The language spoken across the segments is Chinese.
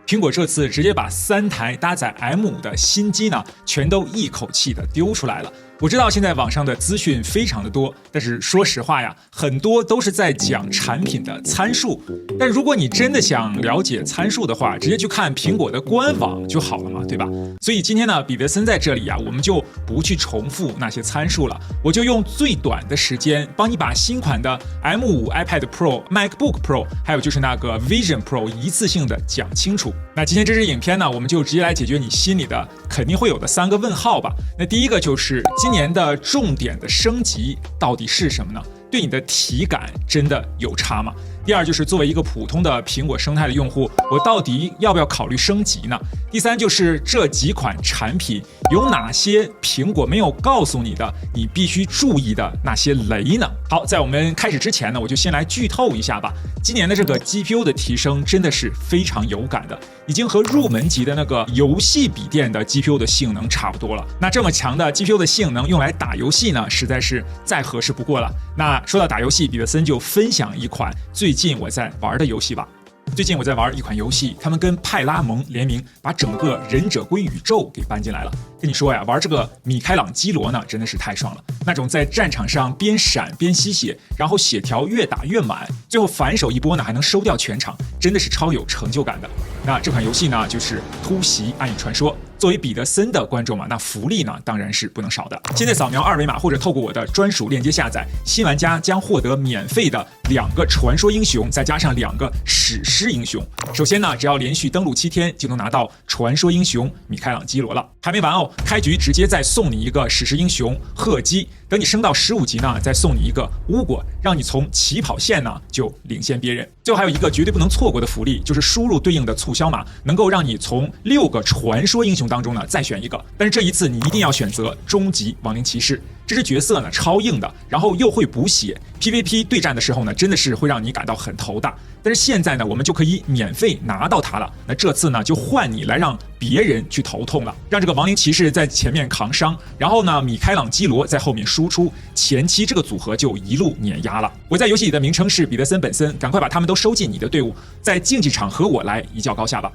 苹果这次直接把3台搭载 M5的新机呢，全都一口气的丢出来了。我知道现在网上的资讯非常的多，但是说实话呀，很多都是在讲产品的参数。但如果你真的想了解参数的话，直接去看苹果的官网就好了嘛，对吧？所以今天呢，彼得森在这里啊，我们就不去重复那些参数了，我就用最短的时间帮你把新款的 M5 iPad Pro、MacBook Pro， 还有就是那个 Vision Pro 一次性的讲清楚。那今天这支影片呢，我们就直接来解决你心里的肯定会有的3个问号吧。那第一个就是今年的重点的升级到底是什么呢？对你的体感真的有差吗？第二就是作为一个普通的苹果生态的用户，我到底要不要考虑升级呢？第三就是这几款产品有哪些苹果没有告诉你的，你必须注意的那些雷呢？好，在我们开始之前呢，我就先来剧透一下吧。今年的这个 GPU 的提升真的是非常有感的，已经和入门级的那个游戏笔电的 GPU 的性能差不多了。那这么强的 GPU 的性能用来打游戏呢，实在是再合适不过了。那说到打游戏，彼得森就分享一款最近我在玩的游戏吧。最近我在玩一款游戏，他们跟派拉蒙联名，把整个忍者龟宇宙给搬进来了。跟你说呀，玩这个米开朗基罗呢，真的是太爽了。那种在战场上边闪边吸血，然后血条越打越满，最后反手一波呢还能收掉全场，真的是超有成就感的。那这款游戏呢，就是《突袭暗影传说》。作为彼得森的观众嘛，那福利呢当然是不能少的。现在扫描2维码或者透过我的专属链接下载，新玩家将获得免费的2个传说英雄，再加上2个史诗英雄。首先呢，只要连续登录7天，就能拿到传说英雄米开朗基罗了。还没完哦，开局直接再送你一个史诗英雄赫基，等你升到15级呢，再送你一个巫果，让你从起跑线呢就领先别人。最后还有一个绝对不能错过的福利，就是输入对应的促销码，能够让你从6个传说英雄当中呢再选一个。但是这一次你一定要选择终极亡灵骑士，这只角色呢超硬的，然后又会补血， PVP 对战的时候呢真的是会让你感到很头大。但是现在呢，我们就可以免费拿到它了。那这次呢，就换你来让别人去头痛了，让这个亡灵骑士在前面扛伤，然后呢，米开朗基罗在后面输出，前期这个组合就一路碾压了。我在游戏里的名称是彼得森本森，赶快把他们都收进你的队伍，在竞技场和我来一较高下吧。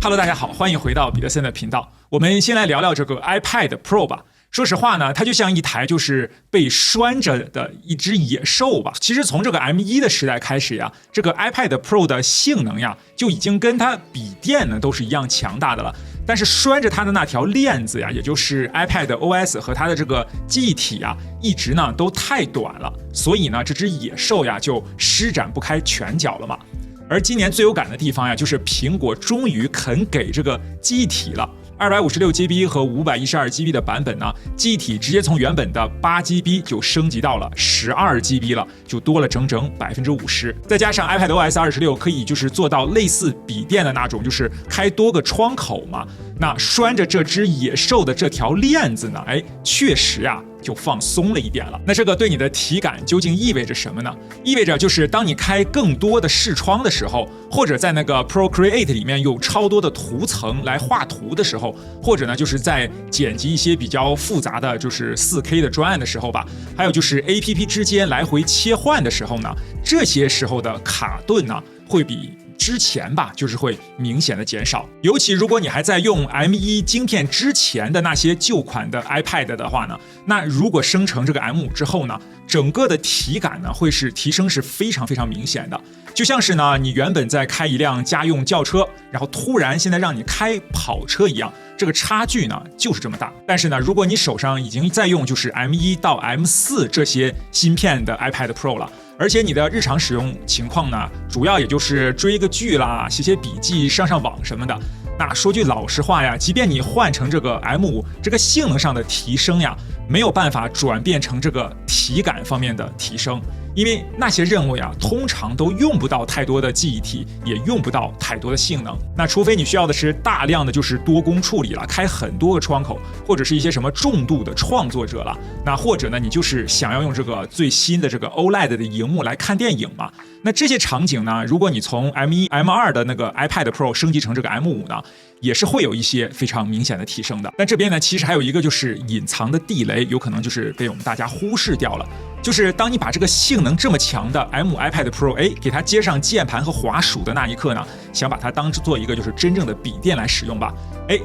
Hello， 大家好，欢迎回到彼得森的频道。我们先来聊聊这个 iPad Pro 吧。说实话呢，它就像一台就是被拴着的一只野兽吧。其实从这个 M1 的时代开始呀，这个 iPad Pro 的性能呀，就已经跟它笔电呢都是一样强大的了。但是拴着它的那条链子呀，也就是 iPad OS 和它的这个记忆体呀，一直呢都太短了，所以呢这只野兽呀就施展不开拳脚了嘛。而今年最有感的地方呀，就是苹果终于肯给这个记忆体了。256GB 和512GB 的版本呢，记忆体直接从原本的8GB 就升级到了12GB 了，就多了整整50%。再加上 iPadOS 26可以就是做到类似笔电的那种，就是开多个窗口嘛。那拴着这只野兽的这条链子呢，确实呀就放松了一点了。那这个对你的体感究竟意味着什么呢？意味着就是当你开更多的视窗的时候，或者在那个 Procreate 里面有超多的图层来画图的时候，或者呢就是在剪辑一些比较复杂的就是 4K 的专案的时候吧，还有就是 APP 之间来回切换的时候呢，这些时候的卡顿呢会比之前吧，就是会明显的减少。尤其如果你还在用 M1 晶片之前的那些旧款的 iPad 的话呢，那如果生成这个 M5 之后呢，整个的体感呢会是提升是非常非常明显的。就像是呢你原本在开一辆家用轿车，然后突然现在让你开跑车一样，这个差距呢就是这么大。但是呢，如果你手上已经在用就是 M1 到 M4 这些芯片的 iPad Pro 了，而且你的日常使用情况呢，主要也就是追个剧啦、写写笔记、上上网什么的。那说句老实话呀，即便你换成这个 M5， 这个性能上的提升呀，没有办法转变成这个体感方面的提升。因为那些任务呀，通常都用不到太多的记忆体，也用不到太多的性能。那除非你需要的是大量的就是多工处理了，开很多个窗口，或者是一些什么重度的创作者了，那或者呢，你就是想要用这个最新的这个 OLED 的荧幕来看电影嘛。那这些场景呢，如果你从 M1、M2 的那个 iPad Pro 升级成这个 M5 呢，也是会有一些非常明显的提升的。但这边呢，其实还有一个就是隐藏的地雷，有可能就是被我们大家忽视掉了。就是当你把这个性能这么强的 M5 iPad Pro 给它接上键盘和滑鼠的那一刻呢，想把它当做一个就是真正的笔电来使用吧。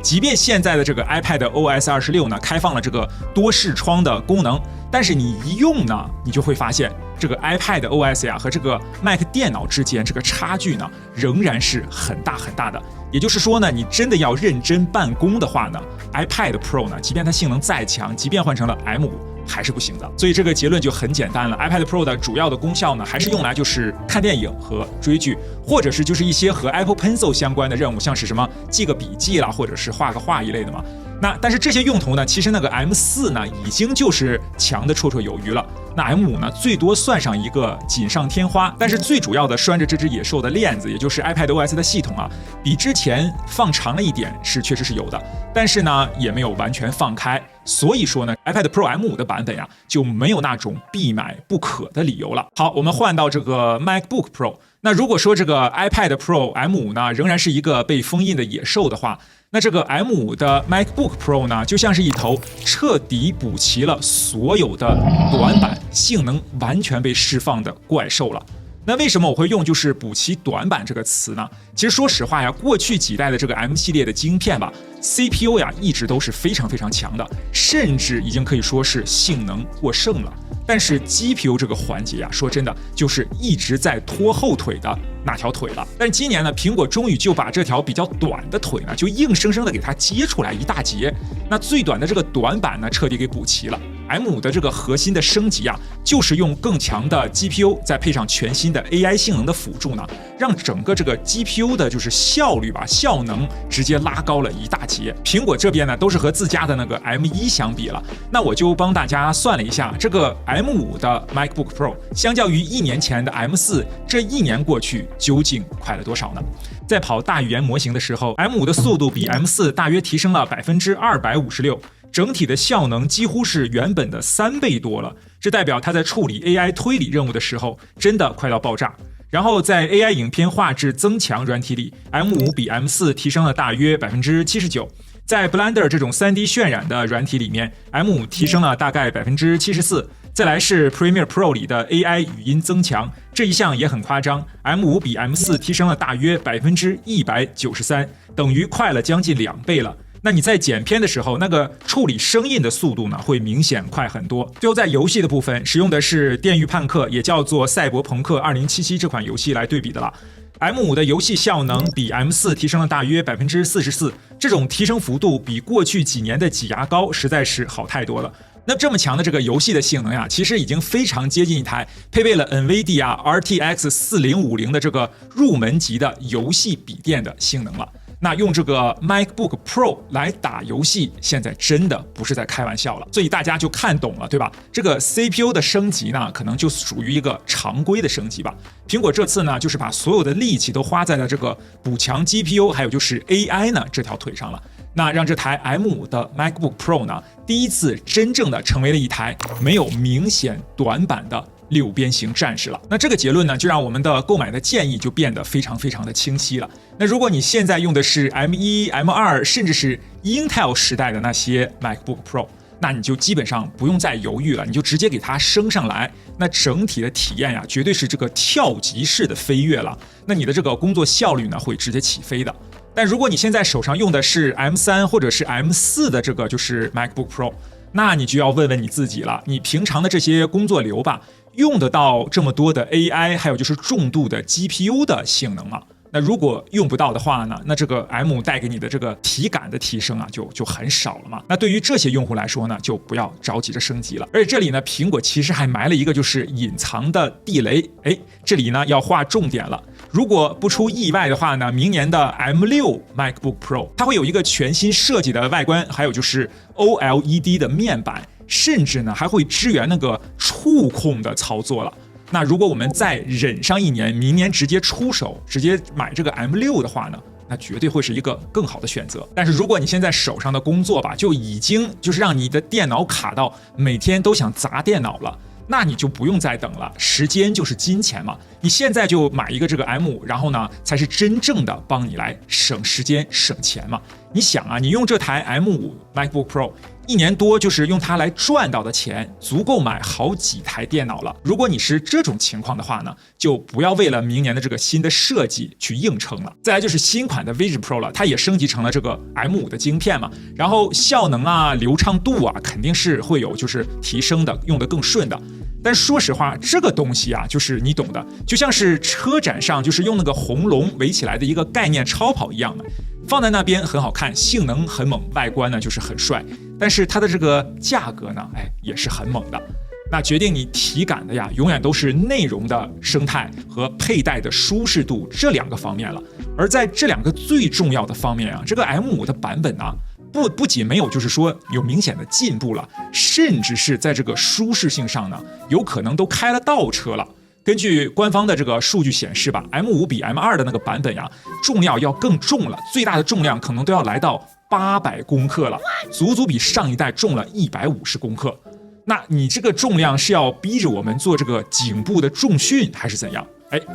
即便现在的这个 iPad OS 26呢开放了这个多视窗的功能，但是你一用呢，你就会发现这个 iPad OS 呀和这个 Mac 电脑之间这个差距呢仍然是很大很大的。也就是说呢，你真的要认真办公的话呢 ，iPad Pro 呢，即便它性能再强，即便换成了 M5。还是不行的，所以这个结论就很简单了。iPad Pro 的主要的功效呢，还是用来就是看电影和追剧，或者是就是一些和 Apple Pencil 相关的任务，像是什么记个笔记啦，或者是画个画一类的嘛。但是这些用途呢，其实那个 M4 呢，已经就是强的绰绰有余了。那 M5 呢，最多算上一个锦上添花，但是最主要的拴着这只野兽的链子，也就是 iPad OS 的系统啊，比之前放长了一点，确实是有的，但是呢，也没有完全放开。所以说呢 ，iPad Pro M5 的版本呀，就没有那种必买不可的理由了。好，我们换到这个 MacBook Pro。那如果说这个 iPad Pro M5 呢，仍然是一个被封印的野兽的话，那这个 M5 的 MacBook Pro 呢，就像是一头彻底补齐了所有的短板，性能完全被释放的怪兽了。那为什么我会用就是补齐短板这个词呢？其实说实话呀，过去几代的这个 M 系列的晶片吧 ，CPU 呀一直都是非常非常强的，甚至已经可以说是性能过剩了。但是 GPU 这个环节呀，说真的就是一直在拖后腿的那条腿了。但是今年呢，苹果终于就把这条比较短的腿呢，就硬生生的给它接出来一大截。那最短的这个短板呢，彻底给补齐了。M5 的这个核心的升级啊，就是用更强的 GPU 再配上全新的 AI 性能的辅助呢，让整个这个 GPU 的就是效率吧，效能直接拉高了一大截。苹果这边呢，都是和自家的那个 M1 相比了。那我就帮大家算了一下，这个 M5 的 MacBook Pro 相较于1年前的 M4， 这1年过去究竟快了多少呢？在跑大语言模型的时候 ，M5 的速度比 M4 大约提升了256%。整体的效能几乎是原本的3倍多了，这代表它在处理 AI 推理任务的时候真的快到爆炸。然后在 AI 影片画质增强软体里 ，M5 比 M4 提升了大约79%。在 Blender 这种 3D 渲染的软体里面 ，M5 提升了大概74%。再来是 Premiere Pro 里的 AI 语音增强，这一项也很夸张 ，M5 比 M4 提升了大约193%，等于快了将近2倍了。那你在剪片的时候，那个处理声音的速度呢，会明显快很多。最后在游戏的部分，使用的是《电狱判客》，也叫做《赛博朋克2077》这款游戏来对比的了。M5 的游戏效能比 M4 提升了大约44%，这种提升幅度比过去几年的挤牙膏实在是好太多了。那这么强的这个游戏的性能呀，其实已经非常接近一台配备了 NVIDIA RTX 4050的这个入门级的游戏笔电的性能了。那用这个 MacBook Pro 来打游戏，现在真的不是在开玩笑了，所以大家就看懂了，对吧？这个 CPU 的升级呢，可能就属于一个常规的升级吧。苹果这次呢，就是把所有的力气都花在了这个补强 GPU， 还有就是 AI 呢这条腿上了。那让这台 M5 的 MacBook Pro 呢，第一次真正的成为了一台没有明显短板的6边形战士了。那这个结论呢，就让我们的购买的建议就变得非常非常的清晰了。那如果你现在用的是 M1、M2， 甚至是 Intel 时代的那些 MacBook Pro， 那你就基本上不用再犹豫了，你就直接给它升上来。那整体的体验呀，绝对是这个跳级式的飞跃了。那你的这个工作效率呢，会直接起飞的。但如果你现在手上用的是 M3 或者是 M4 的这个就是 MacBook Pro， 那你就要问问你自己了，你平常的这些工作流吧，用得到这么多的 AI， 还有就是重度的 GPU 的性能吗？那如果用不到的话呢，那这个 M 带给你的这个体感的提升啊，就很少了嘛。那对于这些用户来说呢，就不要着急着升级了。而且这里呢，苹果其实还埋了一个就是隐藏的地雷，这里呢要划重点了。如果不出意外的话呢，明年的 M6 MacBook Pro 它会有一个全新设计的外观，还有就是 OLED 的面板，甚至呢还会支援那个触控的操作了。那如果我们再忍上1年，明年直接出手，直接买这个 M6 的话呢，那绝对会是一个更好的选择。但是如果你现在手上的工作吧，就已经就是让你的电脑卡到每天都想砸电脑了，那你就不用再等了，时间就是金钱嘛。你现在就买一个这个 M5，然后呢，才是真正的帮你来省时间省钱嘛。你想啊，你用这台 M5 MacBook Pro 1年多，就是用它来赚到的钱，足够买好几台电脑了。如果你是这种情况的话呢，就不要为了明年的这个新的设计去硬撑了。再来就是新款的 Vision Pro 了，它也升级成了这个 M5 的晶片嘛，然后效能啊、流畅度啊，肯定是会有就是提升的，用得更顺的。但说实话，这个东西啊，就是你懂的，就像是车展上就是用那个红龙围起来的一个概念超跑一样的，放在那边很好看，性能很猛，外观呢就是很帅，但是它的这个价格呢，也是很猛的。那决定你体感的呀，永远都是内容的生态和佩戴的舒适度这2个方面了。而在这2个最重要的方面啊，这个 M5 的版本啊，不仅没有就是说有明显的进步了，甚至是在这个舒适性上呢，有可能都开了倒车了。根据官方的这个数据显示吧， M5 比 M2 的那个版本呀，重量要更重了，最大的重量可能都要来到800公克了，足足比上一代重了150公克。那你这个重量是要逼着我们做这个颈部的重训还是怎样？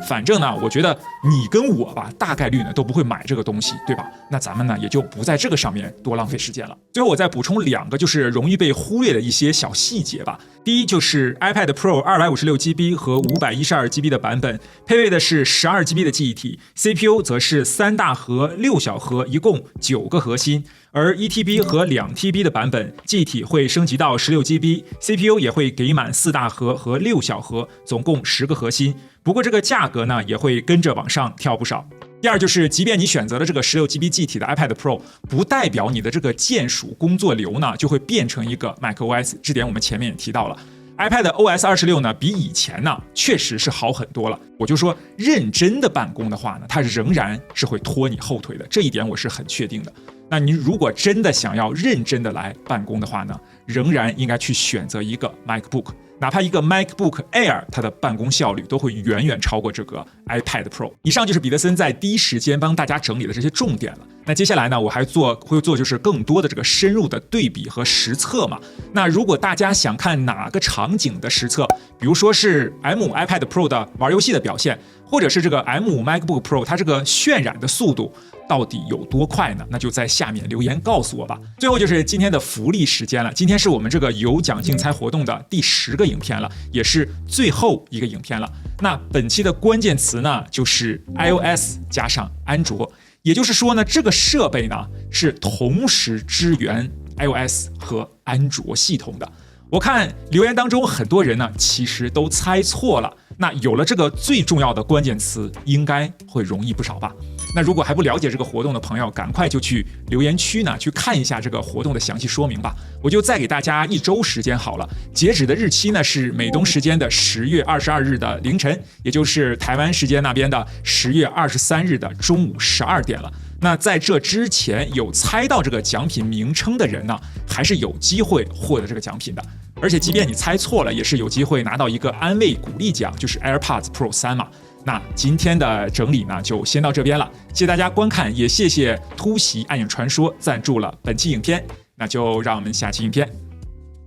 反正呢，我觉得你跟我吧，大概率呢都不会买这个东西，对吧？那咱们呢也就不在这个上面多浪费时间了。最后我再补充2个就是容易被忽略的一些小细节吧。第一就是 iPad Pro 256GB 和 512GB 的版本，配备的是 12GB 的记忆体 ，CPU 则是3大核6小核，一共9个核心。而 1TB 和 2TB 的版本，记忆体会升级到 16GB，CPU 也会给满4大核和6小核，总共10个核心。不过这个价格呢，也会跟着往上跳不少。第二就是，即便你选择了这个 16GB 记忆体的 iPad Pro， 不代表你的这个键鼠工作流呢就会变成一个 macOS， 这点我们前面也提到了。iPad OS 26呢，比以前呢确实是好很多了。我就说，认真的办公的话呢，它仍然是会拖你后腿的，这一点我是很确定的。那你如果真的想要认真的来办公的话呢，仍然应该去选择一个 MacBook， 哪怕一个 MacBook Air， 它的办公效率都会远远超过这个 iPad Pro。以上就是彼得森在第一时间帮大家整理的这些重点了。那接下来呢，我还会做就是更多的这个深入的对比和实测嘛。那如果大家想看哪个场景的实测，比如说是 M5 iPad Pro 的玩游戏的表现，或者是这个 M5 MacBook Pro 它这个渲染的速度到底有多快呢？那就在下面留言告诉我吧。最后就是今天的福利时间了，今天是我们这个有奖竞猜活动的第10个影片了，也是最后一个影片了。那本期的关键词呢，就是 iOS 加上安卓，也就是说呢，这个设备呢是同时支援 iOS 和安卓系统的。我看留言当中很多人呢，其实都猜错了。那有了这个最重要的关键词，应该会容易不少吧？那如果还不了解这个活动的朋友，赶快就去留言区呢，去看一下这个活动的详细说明吧。我就再给大家1周时间好了，截止的日期呢是美东时间的10月22日的凌晨，也就是台湾时间那边的10月23日的中午12点了。那在这之前有猜到这个奖品名称的人呢，还是有机会获得这个奖品的。而且即便你猜错了，也是有机会拿到一个安慰鼓励奖，就是 AirPods Pro 3嘛。那今天的整理呢，就先到这边了，谢谢大家观看，也谢谢突袭暗影传说赞助了本期影片。那就让我们下期影片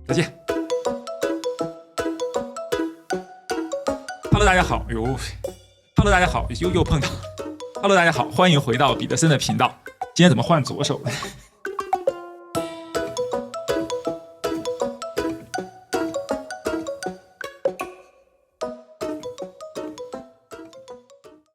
再见。Hello， 大家好，Hello， 大家好，又碰到。Hello， 大家好，欢迎回到彼得森的频道。今天怎么换左手呢？